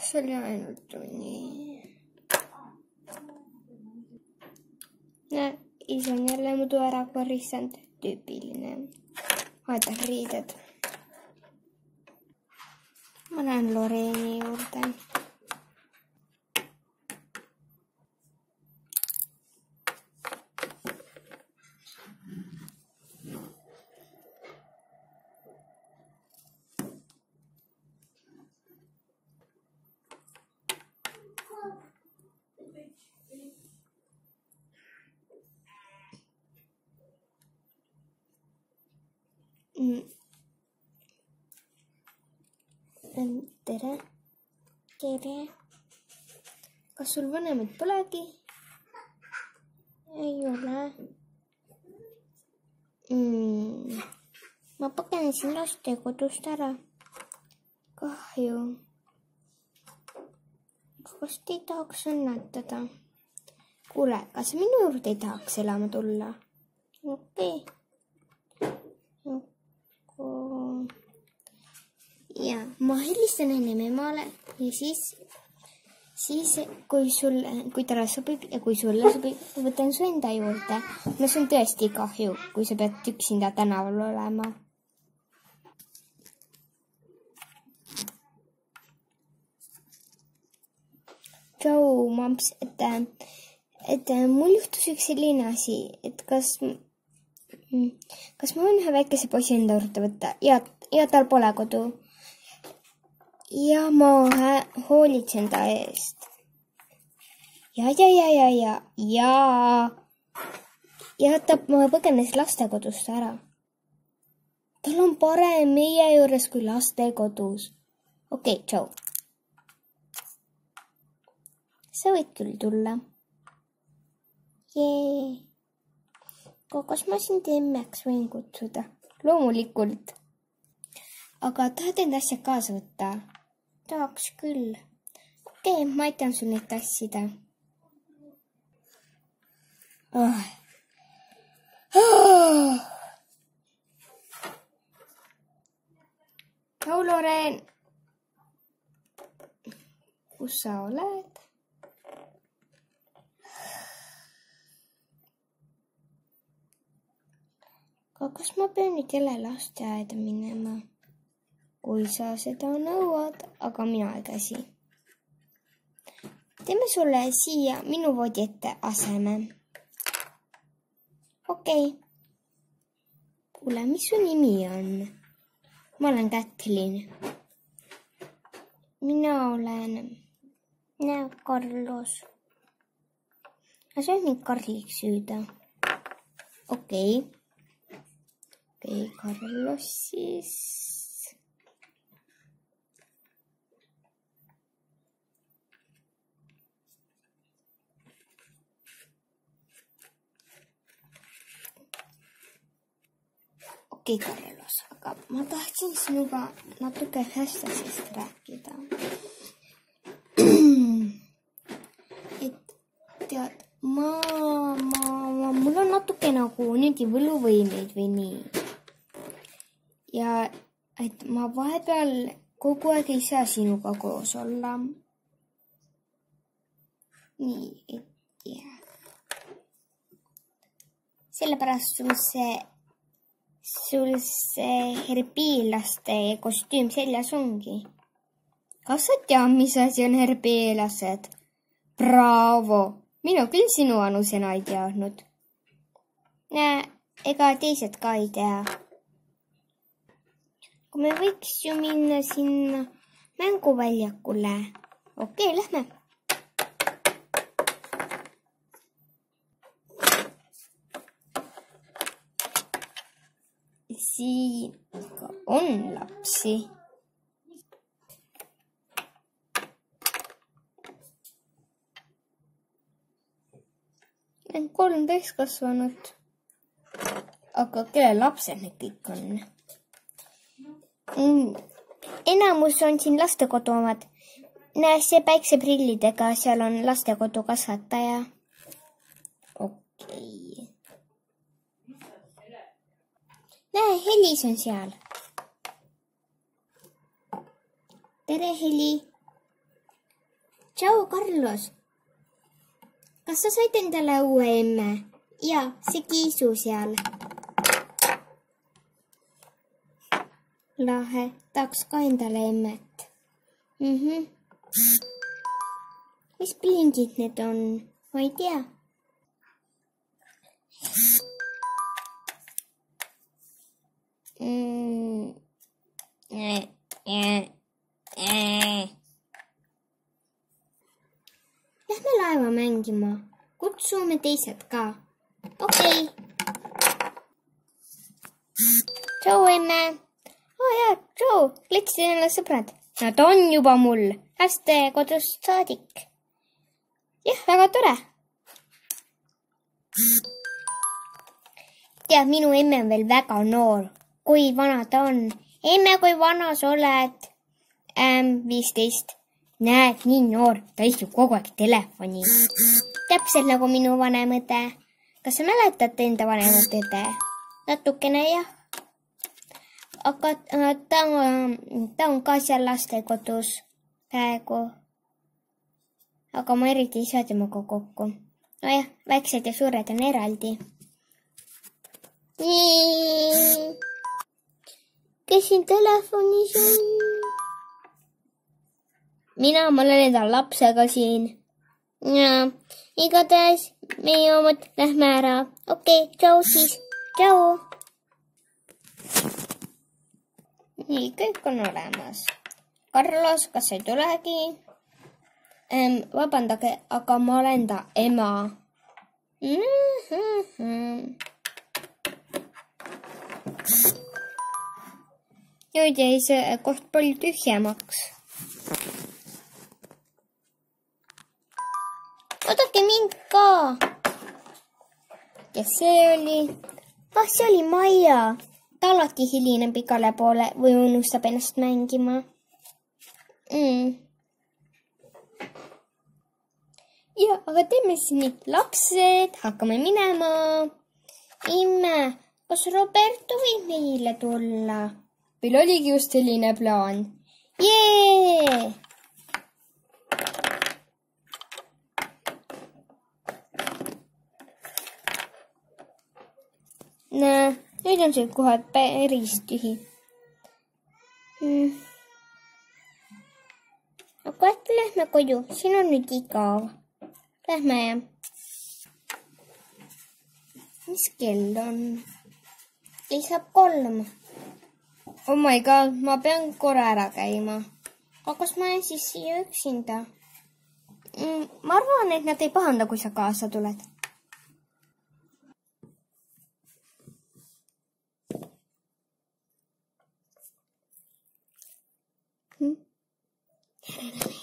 See oli ainult nii. Isa on jälle muidu ära koristanud. Tüüpiline. Vahetan riided. Ma lähen Loreeni juurde. Tere. Tere. Kas sul vanemad polegi? Ei ole. Ma põgenesin lastekodust ära. Kahju. Kas te ei tahaks õnnetada? Kuule, kas minu juurde ei tahaks elama tulla? Okei. Ja ma helistan ennem emale ja siis kui talle sobib ja kui sulle sobib, võtan su enda juurde. No see on tõesti kahju, kui sa pead üksinda tänaval olema. Tšau, mamps, et mul juhtus üks selline asi, et kas ma võin ühe väikese poisi enda juurde võtta ja tal pole kodu. Ja ma hoolitsen ta eest. Ja ta põgenes lastekodust ära. Tal on parem meie juures kui lastekodus. Okei, tšau. Sa võid küll tulla. Jee. Kas ma sind emmeks võin kutsuda? Loomulikult. Aga tahad enda asjad kaasa võtta? Tahaks küll. Okei, ma aitan sul neid tassida. Tšau, Loren. Kus sa oled? Aga kas ma pean nüüd jälle lasteaeda minema? Kui sa seda nõuad, aga mina ei käsi. Teeme sulle siia minu voodi ette aseme. Okei. Kuule, mis su nimi on? Ma olen Kätlin. Mina olen Carlos. Sa võid mind Karliks süüda. Okei, Carlos siis. Okei, Carlos, aga ma tahtsin sinuga natuke ühest asjast rääkida. Et tead, mul on natuke nagu niigi võluvõimeid või nii. Ja et ma vahepeal kogu aeg ei saa sinuga koos olla. Nii, et jah. Sellepärast sul see herbiilaste kostüüm seljas ongi. Kas sa tead, mis asi on herbiilased? Bravo! Minu küll sinu anusena ei teadnud. Ega teised ka ei tea. Kui me võiks ju minna sinna mänguväljakule. Okei, lähme. Siin on lapsi. Need 3 täiskasvanut. Aga kelle lapsed need kõik on? Enamus on siin lastekodu omad. Näe, see päikseprillidega, seal on lastekodu kasvataja. Okei. Näe, Helis on seal. Tere, Heli. Tšau, Carlos. Kas sa said endale uue emme? Ja, see Kiisu seal. Lahe, tahaks ka endale emmet. Mis plingid need on? Ma ei tea. Lähme laeva mängima. Kutsume teised ka. Okei. Tšau, emme. Jaa, tšau. Letsid jälle sõbrad. Nad on juba mul. Lastekodust saadik. Jah, väga tore. Tead, minu emme on veel väga noor. Kui vana ta on? Emme, kui vana sa oled? 15. Näed, nii noor. Ta istub kogu aeg telefoni. Täpselt nagu minu vanem õde. Kas sa mäletad enda vanemat õde? Natukene jah. Aga ta on ka seal lastekodus praegu. Aga ma eriti ei saa temaga kokku. Nojah, väiksed ja suured on eraldi. Kes siin telefonis on? Ma olen enda lapsega siin. Ja, igatahes meie omad lähme ära. Okei, tšau siis. Tšau. Nii, kõik on olemas. Carlos, kas ei tulegi? Vabandage, aga ma olen ta ema. Nüüd jäi see koht palju tühjemaks. Oodake mind ka. Ja see oli? See oli Maia. Ta alati hilineb igale poole või unustab ennast mängima. Ja, aga teeme siis nii. Lapsed, hakkame minema. Imme, kas Roberto võib meile tulla? Meil oligi just selline plaan. Jee! Näe, nüüd on see kohe päris tühi. Aga äkki lähme koju, siin on nüüd igav. Lähme ja. Mis kell on? Ei saab 3. Oh my god, ma pean korra ära käima. Aga kas ma olen siis siia üksinda? Ma arvan, et nad ei pahanda, kui sa kaasa tuled. Järele.